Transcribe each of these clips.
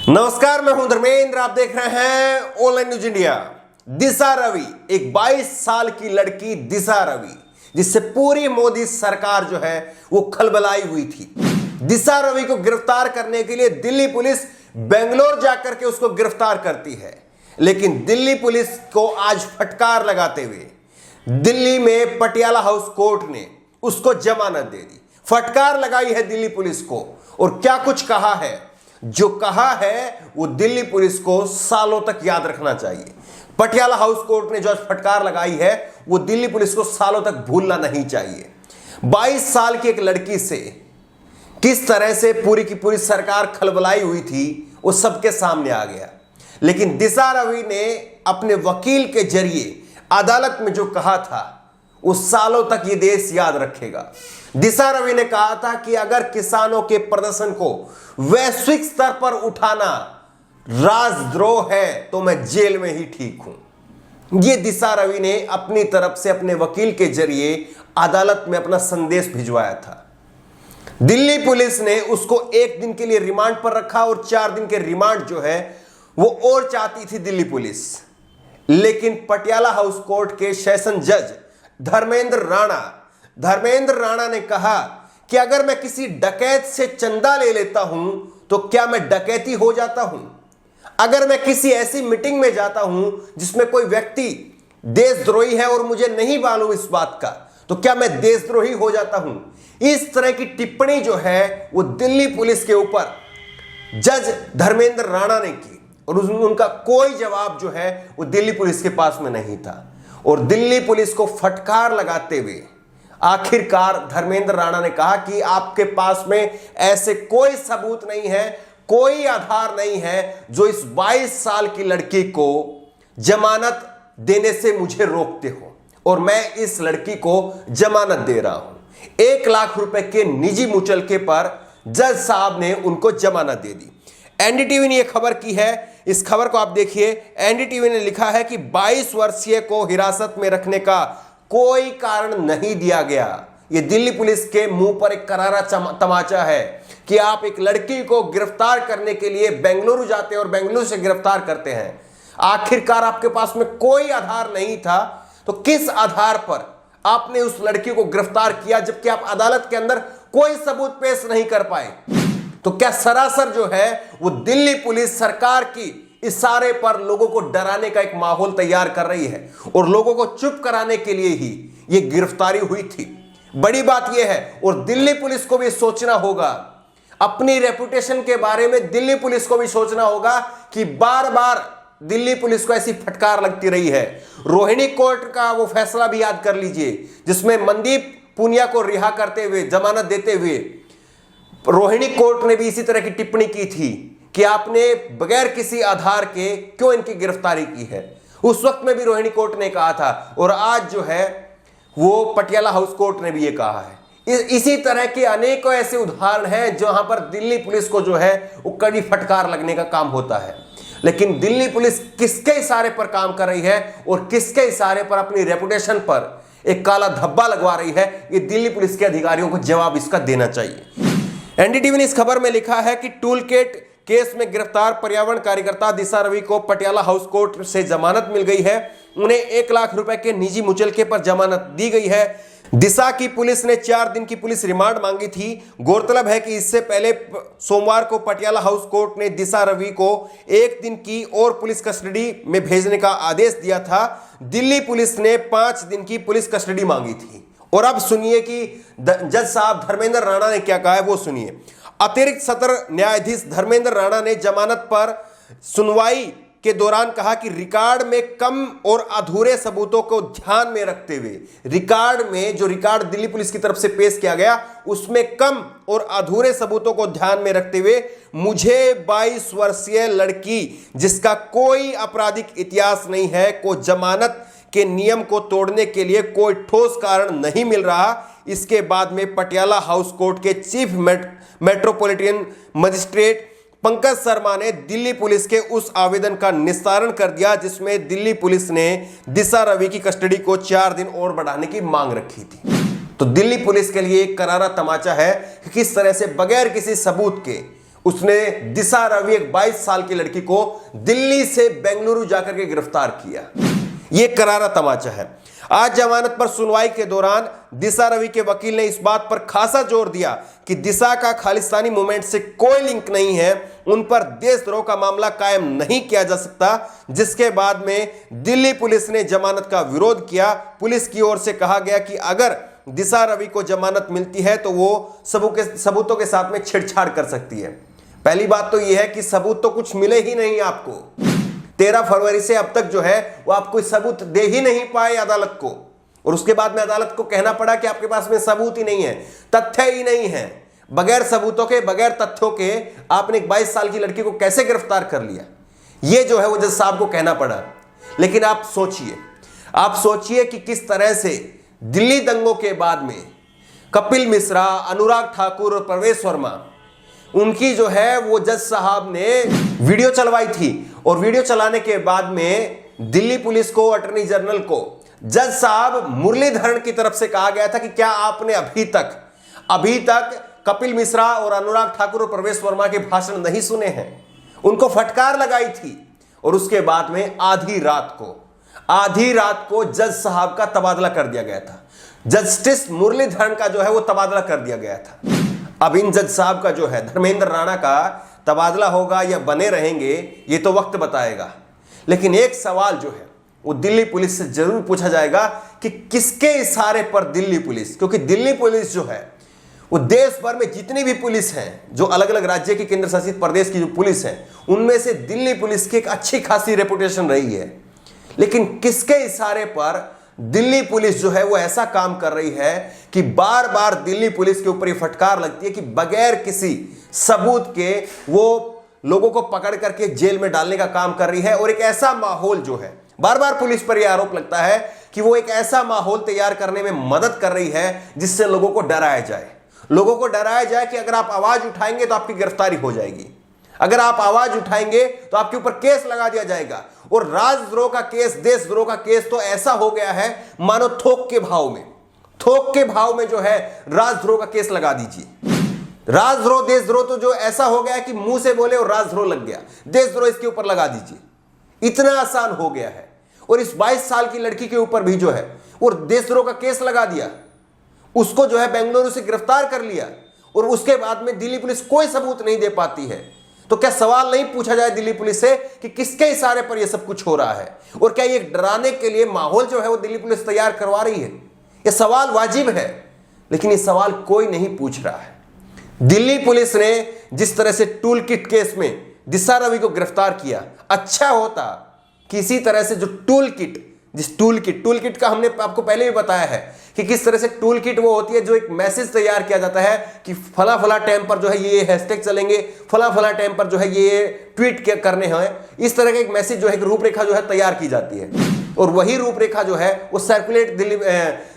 नमस्कार, मैं हूं धर्मेंद्र। आप देख रहे हैं ऑनलाइन न्यूज इंडिया। दिशा रवि, एक 22 साल की लड़की दिशा रवि, जिससे पूरी मोदी सरकार जो है वो खलबलाई हुई थी। दिशा रवि को गिरफ्तार करने के लिए दिल्ली पुलिस बेंगलोर जाकर के उसको गिरफ्तार करती है, लेकिन दिल्ली पुलिस को आज फटकार लगाते हुए दिल्ली में पटियाला हाउस कोर्ट ने उसको जमानत दे दी। फटकार लगाई है दिल्ली पुलिस को, और क्या कुछ कहा है, जो कहा है वो दिल्ली पुलिस को सालों तक याद रखना चाहिए। पटियाला हाउस कोर्ट ने जो फटकार लगाई है वो दिल्ली पुलिस को सालों तक भूलना नहीं चाहिए। 22 साल की एक लड़की से किस तरह से पूरी की पूरी सरकार खलबलाई हुई थी वो सबके सामने आ गया, लेकिन दिशा रवि ने अपने वकील के जरिए अदालत में जो कहा था वो सालों तक ये देश याद रखेगा। दिशा रवि ने कहा था कि अगर किसानों के प्रदर्शन को वैश्विक स्तर पर उठाना राजद्रोह है तो मैं जेल में ही ठीक हूं। यह दिशा रवि ने अपनी तरफ से अपने वकील के जरिए अदालत में अपना संदेश भिजवाया था। दिल्ली पुलिस ने उसको 1 दिन के लिए रिमांड पर रखा और 4 दिन के रिमांड जो है वो और चाहती थी दिल्ली पुलिस, लेकिन पटियाला हाउस कोर्ट के सेशन जज धर्मेंद्र राणा ने कहा कि अगर मैं किसी डकैत से चंदा ले लेता हूं तो क्या मैं डकैती हो जाता हूं? अगर मैं किसी ऐसी मीटिंग में जाता हूं जिसमें कोई व्यक्ति देशद्रोही है और मुझे नहीं मालूम इस बात का, तो क्या मैं देशद्रोही हो जाता हूं? इस तरह की टिप्पणी जो है वो दिल्ली पुलिस के ऊपर जज धर्मेंद्र राणा ने की, और उनका कोई जवाब जो है वो दिल्ली पुलिस के पास में नहीं था। और दिल्ली पुलिस को फटकार लगाते हुए आखिरकार धर्मेंद्र राणा ने कहा कि आपके पास में ऐसे कोई सबूत नहीं है, कोई आधार नहीं है जो इस 22 साल की लड़की को जमानत देने से मुझे रोकते हो, और मैं इस लड़की को जमानत दे रहा हूं। 1 लाख रुपए के निजी मुचलके पर जज साहब ने उनको जमानत दे दी। एनडीटीवी ने यह खबर की है, इस खबर को आप देखिए। एनडीटीवी ने लिखा है कि 22 वर्षीय को हिरासत में रखने का कोई कारण नहीं दिया गया। यह दिल्ली पुलिस के मुंह पर एक करारा तमाचा है कि आप एक लड़की को गिरफ्तार करने के लिए बेंगलुरु जाते हैं और बेंगलुरु से गिरफ्तार करते हैं। आखिरकार आपके पास में कोई आधार नहीं था, तो किस आधार पर आपने उस लड़की को गिरफ्तार किया, जबकि आप अदालत के अंदर कोई सबूत पेश नहीं कर पाए? तो क्या सरासर जो है वो दिल्ली पुलिस सरकार की इशारे पर लोगों को डराने का एक माहौल तैयार कर रही है, और लोगों को चुप कराने के लिए ही ये गिरफ्तारी हुई थी। बड़ी बात यह है, और दिल्ली पुलिस को भी सोचना होगा, अपनी रेपुटेशन के बारे में दिल्ली पुलिस को भी सोचना होगा कि बार बार दिल्ली पुलिस को ऐसी फटकार लगती रही है। रोहिणी कोर्ट का वो फैसला भी याद कर लीजिए, जिसमें मनदीप पुनिया को रिहा करते हुए, जमानत देते हुए रोहिणी कोर्ट ने भी इसी तरह की टिप्पणी की थी कि आपने बगैर किसी आधार के क्यों इनकी गिरफ्तारी की है। उस वक्त में भी रोहिणी कोर्ट ने कहा था, और आज जो है वो पटियाला हाउस कोर्ट ने भी ये कहा है। इसी तरह के अनेकों ऐसे उदाहरण हैं जहां पर दिल्ली पुलिस को जो है वो कड़ी फटकार लगने का काम होता है। लेकिन दिल्ली पुलिस किसके इशारे पर काम कर रही है और किसके इशारे पर अपनी रेपुटेशन पर एक काला धब्बा लगवा रही है, ये दिल्ली पुलिस के अधिकारियों को जवाब इसका देना चाहिए। एनडीटीवी ने इस खबर में लिखा है कि टूलकिट केस में गिरफ्तार पर्यावरण कार्यकर्ता दिशा रवि को पटियाला हाउस कोर्ट से जमानत मिल गई है। उन्हें 1 लाख रुपए के निजी मुचलके पर जमानत दी गई है। दिशा की पुलिस ने 4 दिन की पुलिस रिमांड मांगी थी। गौरतलब है कि इससे पहले सोमवार को पटियाला हाउस कोर्ट ने दिशा रवि को 1 दिन की और पुलिस कस्टडी में भेजने का आदेश दिया था। दिल्ली पुलिस ने 5 दिन की पुलिस कस्टडी मांगी थी। और अब सुनिए कि जज साहब धर्मेंद्र राणा ने क्या कहा है, वो सुनिए। अतिरिक्त सत्र न्यायाधीश धर्मेंद्र राणा ने जमानत पर सुनवाई के दौरान कहा कि रिकॉर्ड में कम और अधूरे सबूतों को ध्यान में रखते हुए, रिकॉर्ड में जो रिकॉर्ड दिल्ली पुलिस की तरफ से पेश किया गया उसमें कम और अधूरे सबूतों को ध्यान में रखते हुए मुझे 22 वर्षीय लड़की जिसका कोई आपराधिक इतिहास नहीं है को जमानत के नियम को तोड़ने के लिए कोई ठोस कारण नहीं मिल रहा। इसके बाद में पटियाला हाउस कोर्ट के chief metropolitan magistrate Pankaj Sharma ने दिल्ली पुलिस के उस आवेदन का निस्तारण कर दिया जिसमें दिल्ली पुलिस ने दिशा रवि की कस्टडी को 4 दिन और बढ़ाने की मांग रखी थी। तो दिल्ली पुलिस के लिए एक करारा तमाचा है कि किस तरह से बगैर किसी सबूत के उसने दिशा रवि एक 22 साल की लड़की को दिल्ली से बेंगलुरु जाकर के गिरफ्तार किया। यह करारा तमाचा है। आज जमानत पर सुनवाई के दौरान दिशा रवि के वकील ने इस बात पर खासा जोर दिया कि दिशा का खालिस्तानी मूवमेंट से कोई लिंक नहीं है, उन पर देशद्रोह का मामला कायम नहीं किया जा सकता। जिसके बाद में दिल्ली पुलिस ने जमानत का विरोध किया। पुलिस की ओर से कहा गया कि अगर दिशा रवि को जमानत मिलती है तो वो सबूतों के साथ में छेड़छाड़ कर सकती है। पहली बात तो यह है कि सबूत तो कुछ मिले ही नहीं आपको। 13 फरवरी से अब तक जो है वो आप कोई सबूत दे ही नहीं पाए अदालत को, और उसके बाद में अदालत को कहना पड़ा कि आपके पास में सबूत ही नहीं है, तथ्य ही नहीं है। बगैर सबूतों के, बगैर तथ्यों के आपने एक 22 साल की लड़की को कैसे गिरफ्तार कर लिया, ये जो है वो जज साहब को कहना पड़ा। लेकिन आप सोचिए कि किस तरह से दिल्ली दंगों के बाद में कपिल मिश्रा, अनुराग ठाकुर और प्रवेश वर्मा, उनकी जो है वो जज साहब ने वीडियो चलवाई थी, और वीडियो चलाने के बाद में दिल्ली पुलिस को, अटॉर्नी जनरल को, जज साहब मुरलीधरन की तरफ से कहा गया था कि क्या आपने अभी तक कपिल मिश्रा और अनुराग ठाकुर और प्रवेश वर्मा के भाषण नहीं सुने हैं। उनको फटकार लगाई थी। और उसके बाद में आधी रात को जज साहब का तबादला कर दिया गया था। जस्टिस मुरलीधरन का जो है वो तबादला कर दिया गया था। अब इन जज साहब का जो है धर्मेंद्र राणा का तबादला होगा या बने रहेंगे, ये तो वक्त बताएगा। लेकिन एक सवाल जो है वो दिल्ली पुलिस से जरूर पूछा जाएगा कि किसके इशारे पर दिल्ली पुलिस, क्योंकि दिल्ली पुलिस जो है वो देश भर में जितनी भी पुलिस हैं, जो अलग अलग राज्य की, केंद्र शासित प्रदेश की जो पुलिस है, उनमें से दिल्ली पुलिस की एक अच्छी खासी रेपुटेशन रही है। लेकिन किसके इशारे पर दिल्ली पुलिस जो है वो ऐसा काम कर रही है कि बार बार दिल्ली पुलिस के ऊपर ये फटकार लगती है कि बगैर किसी सबूत के वो लोगों को पकड़ करके जेल में डालने का काम कर रही है। और एक ऐसा माहौल जो है, बार बार पुलिस पर यह आरोप लगता है कि वो एक ऐसा माहौल तैयार करने में मदद कर रही है जिससे लोगों को डराया जाए कि अगर आप आवाज उठाएंगे तो आपकी गिरफ्तारी हो जाएगी, अगर आप आवाज उठाएंगे तो आपके ऊपर केस लगा दिया जाएगा। और राजद्रोह का केस, देशद्रोह का केस तो ऐसा हो गया है मानो थोक के भाव में जो है राजद्रोह का केस लगा दीजिए। राजद्रोह, देशद्रोह तो जो ऐसा हो गया है कि मुंह से बोले और राजद्रोह लग गया, देशद्रोह इसके ऊपर लगा दीजिए, इतना आसान हो गया है। और इस 22 साल की लड़की के ऊपर भी जो है वो देशद्रोह का केस लगा दिया, उसको जो है बेंगलुरु से गिरफ्तार कर लिया, और उसके बाद में दिल्ली पुलिस कोई सबूत नहीं दे पाती है। तो क्या सवाल नहीं पूछा जाए दिल्ली पुलिस से कि किसके इशारे पर यह सब कुछ हो रहा है, और क्या ये डराने के लिए माहौल जो है वो दिल्ली पुलिस तैयार करवा रही है? यह सवाल वाजिब है, लेकिन ये सवाल कोई नहीं पूछ रहा है। दिल्ली पुलिस ने जिस तरह से टूल किट केस में दिशा रवि को गिरफ्तार किया, अच्छा होता किसी तरह से जो टूल किट का हमने आपको पहले भी बताया है कि किस तरह से टूल किट वो होती है जो एक मैसेज तैयार किया जाता है कि फला टाइम पर जो है ये हैशटैग चलेंगे, फला टाइम पर जो है ये ट्वीट करने हैं। इस तरह का एक मैसेज जो है, एक रूपरेखा जो है तैयार की जाती है, और वही रूपरेखा जो है वो सर्कुलेट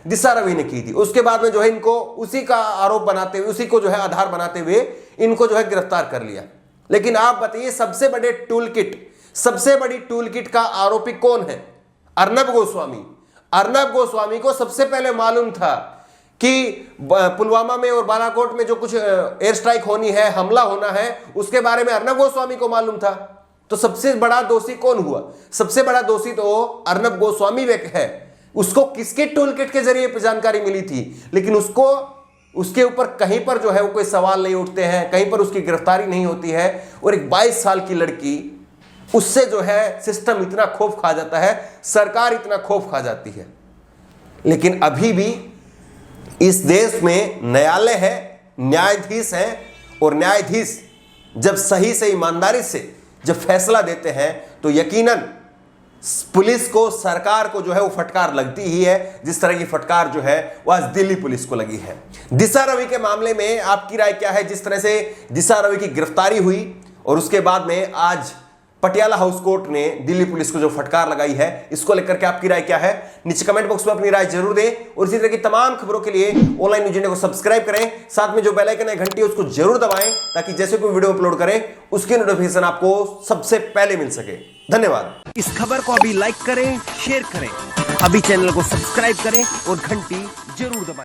दिशा रवि ने की थी। उसके बाद में जो है इनको उसी का आरोप बनाते हुए, उसी को जो है आधार बनाते हुए इनको जो है गिरफ्तार कर लिया। लेकिन आप बताइए सबसे बड़ी टूल किट का आरोपी कौन है? अर्नब गोस्वामी को सबसे पहले मालूम था कि पुलवामा में और बालाकोट में जो कुछ एयर स्ट्राइक होनी है, हमला होना है, उसके बारे में अर्नब गोस्वामी को मालूम था। तो सबसे बड़ा दोषी कौन हुआ? सबसे बड़ा दोषी तो अर्नब गोस्वामी है। उसको किसके टूल किट के जरिए जानकारी मिली थी, लेकिन उसके ऊपर कहीं पर जो है वो कोई सवाल नहीं उठते हैं, कहीं पर उसकी गिरफ्तारी नहीं होती है। और एक 22 साल की लड़की, उससे जो है सिस्टम इतना खौफ खा जाता है, सरकार इतना खौफ खा जाती है। लेकिन अभी भी इस देश में न्यायालय है, न्यायाधीश हैं, और न्यायाधीश जब सही से, ईमानदारी से जब फैसला देते हैं तो यकीनन पुलिस को, सरकार को जो है वो फटकार लगती ही है, जिस तरह की फटकार जो है वो आज दिल्ली पुलिस को लगी है। दिशा रवि के मामले में आपकी राय क्या है? जिस तरह से दिशा रवि की गिरफ्तारी हुई और उसके बाद में आज पटियाला हाउस कोर्ट ने दिल्ली पुलिस को जो फटकार लगाई है, इसको लेकर के आपकी राय क्या है? नीचे कमेंट बॉक्स में अपनी राय जरूर दें। और इसी तरह की तमाम खबरों के लिए ऑनलाइन न्यूज इंडिया को सब्सक्राइब करें, साथ में जो बेल आइकन है, घंटी है, उसको जरूर दबाएं, ताकि जैसे कोई वीडियो अपलोड करें उसकी नोटिफिकेशन आपको सबसे पहले मिल सके। धन्यवाद। इस खबर को अभी लाइक करें, शेयर करें, अभी चैनल को सब्सक्राइब करें और घंटी जरूर दबाएं।